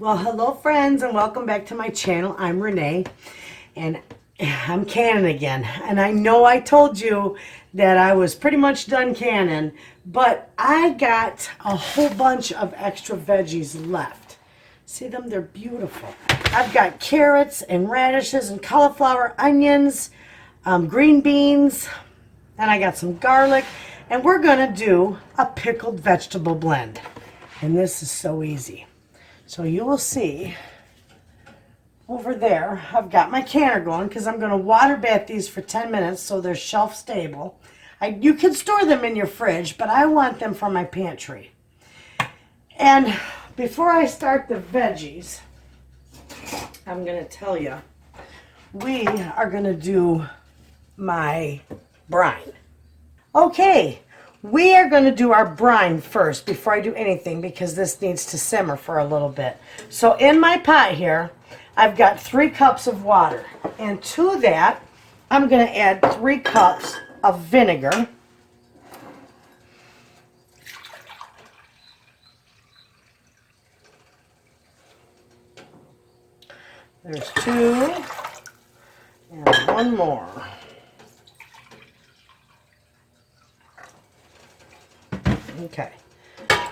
Well, hello friends and welcome back to my channel. I'm Renee and I'm canning again. And I know I told you that I was pretty much done canning, but I got a whole bunch of extra veggies left. See them? They're beautiful. I've got carrots and radishes and cauliflower, onions, green beans, and I got some garlic. And we're gonna do a pickled vegetable blend. And this is so easy. So you will see over there, I've got my canner going because I'm going to water bath these for 10 minutes so they're shelf stable. You can store them in your fridge, but I want them for my pantry. And before I start the veggies, I'm going to tell you, we are going to do my brine. Okay. We are going to do our brine first before I do anything because this needs to simmer for a little bit. So in my pot here, I've got 3 cups of water. And to that, I'm going to add 3 cups of vinegar. There's 2 and 1 more. Okay,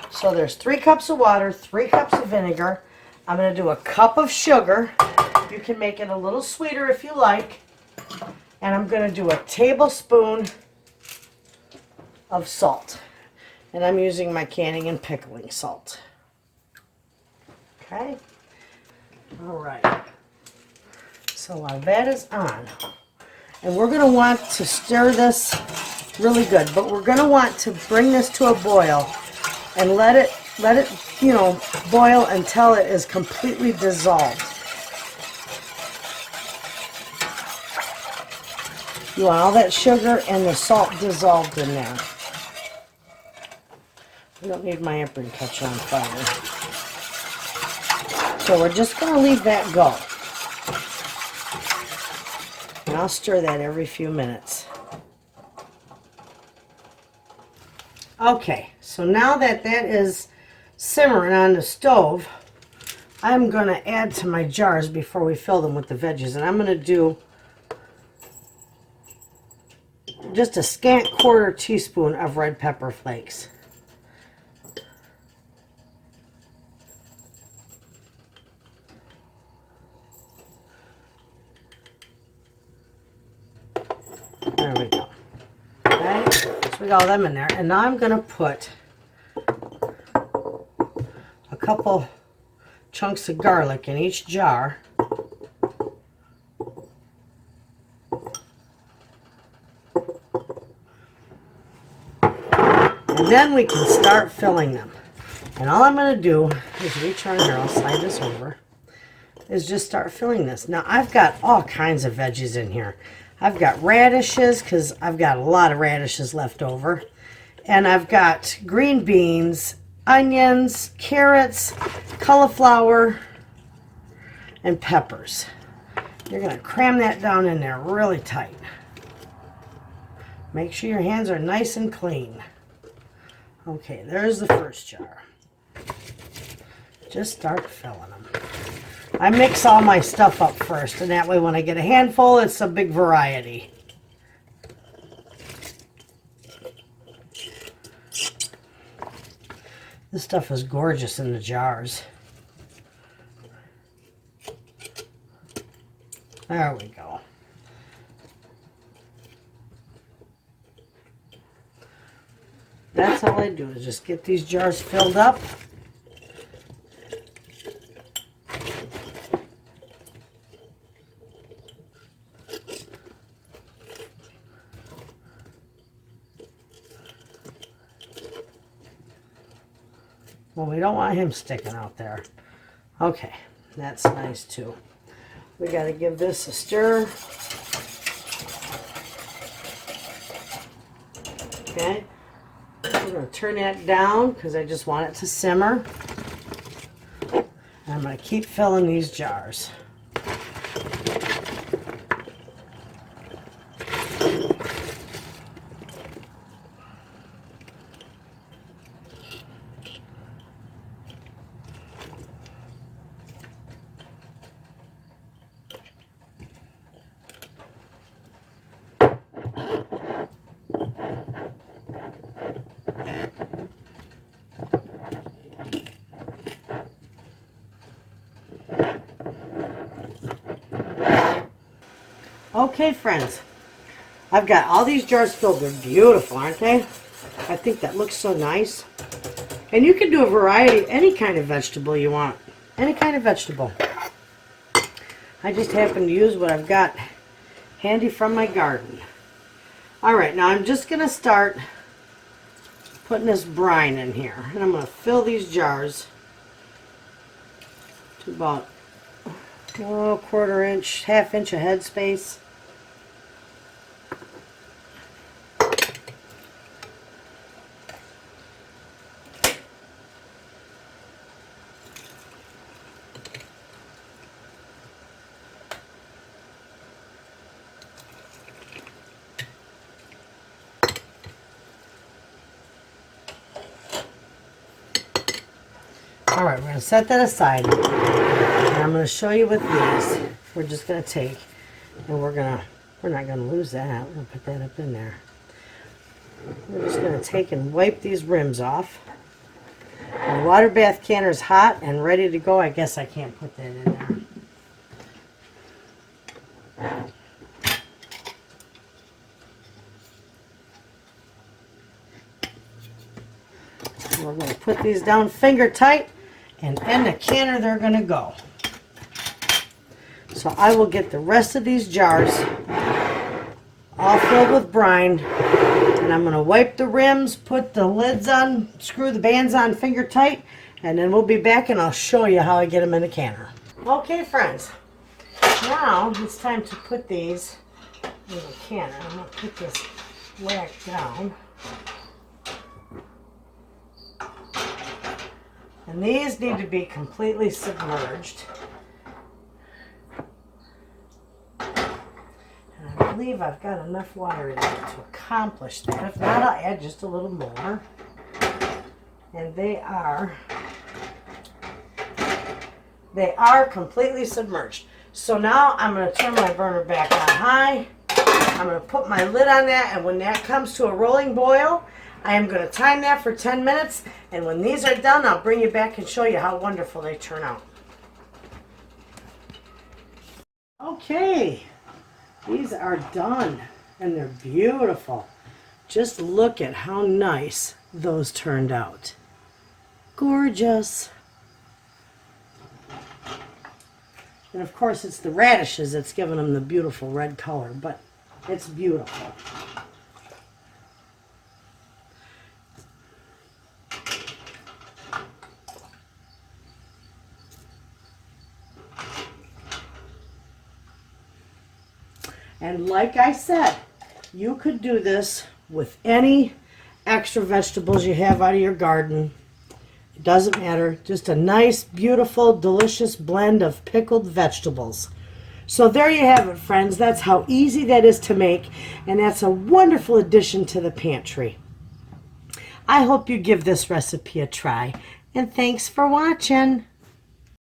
so there's 3 cups of water, 3 cups of vinegar. I'm going to do a cup of sugar. You can make it a little sweeter if you like. And I'm going to do a tablespoon of salt. And I'm using my canning and pickling salt. Okay, all right. So while that is on, and we're going to want to stir this really good, but we're going to want to bring this to a boil and let it boil until it is completely dissolved. You want all that sugar and the salt dissolved in there. I don't need my apron catcher on fire. So we're just going to leave that go. And I'll stir that every few minutes. Okay, so now that that is simmering on the stove, I'm going to add to my jars before we fill them with the veggies. And I'm going to do just a scant 1/4 teaspoon of red pepper flakes. There we go. Okay, so we got all them in there. And now I'm going to put a couple chunks of garlic in each jar. And then we can start filling them. And all I'm going to do is reach around here, I'll slide this over, is just start filling this. Now I've got all kinds of veggies in here. I've got radishes because I've got a lot of radishes left over. And I've got green beans, onions, carrots, cauliflower, and peppers. You're going to cram that down in there really tight. Make sure your hands are nice and clean. Okay, there's the first jar. Just start filling them. I mix all my stuff up first, and that way when I get a handful, it's a big variety. This stuff is gorgeous in the jars. There we go. That's all I do is just get these jars filled up. Well, we don't want him sticking out there. Okay, that's nice too. We got to give this a stir. Okay, we're going to turn that down because I just want it to simmer. And I'm going to keep filling these jars. Okay, friends, I've got all these jars filled. They're beautiful, aren't they? I think that looks so nice. And you can do a variety, any kind of vegetable you want. Any kind of vegetable. I just happen to use what I've got handy from my garden. Alright, now I'm just going to start putting this brine in here. And I'm going to fill these jars to about quarter inch, half inch of head space. Alright, we're going to set that aside. And I'm going to show you with these. We're just going to take, and we're not going to lose that. We're going to put that up in there. We're just going to take and wipe these rims off. The water bath canner is hot and ready to go. I guess I can't put that in there. We're going to put these down finger tight, and in the canner they're going to go. So I will get the rest of these jars all filled with brine, and I'm going to wipe the rims, put the lids on, screw the bands on finger tight, and then we'll be back and I'll show you how I get them in the canner. Okay, friends, now it's time to put these in the canner. I'm going to put this whack down. And these need to be completely submerged. And I believe I've got enough water in there to accomplish that. If not, I'll add just a little more. And they are completely submerged. So now I'm going to turn my burner back on high. I'm going to put my lid on that, and when that comes to a rolling boil, I am going to time that for 10 minutes, and when these are done, I'll bring you back and show you how wonderful they turn out. Okay, these are done, and they're beautiful. Just look at how nice those turned out. Gorgeous. And of course, it's the radishes that's giving them the beautiful red color, but it's beautiful. And like I said, you could do this with any extra vegetables you have out of your garden. It doesn't matter. Just a nice, beautiful, delicious blend of pickled vegetables. So there you have it, friends. That's how easy that is to make, and that's a wonderful addition to the pantry. I hope you give this recipe a try, and thanks for watching.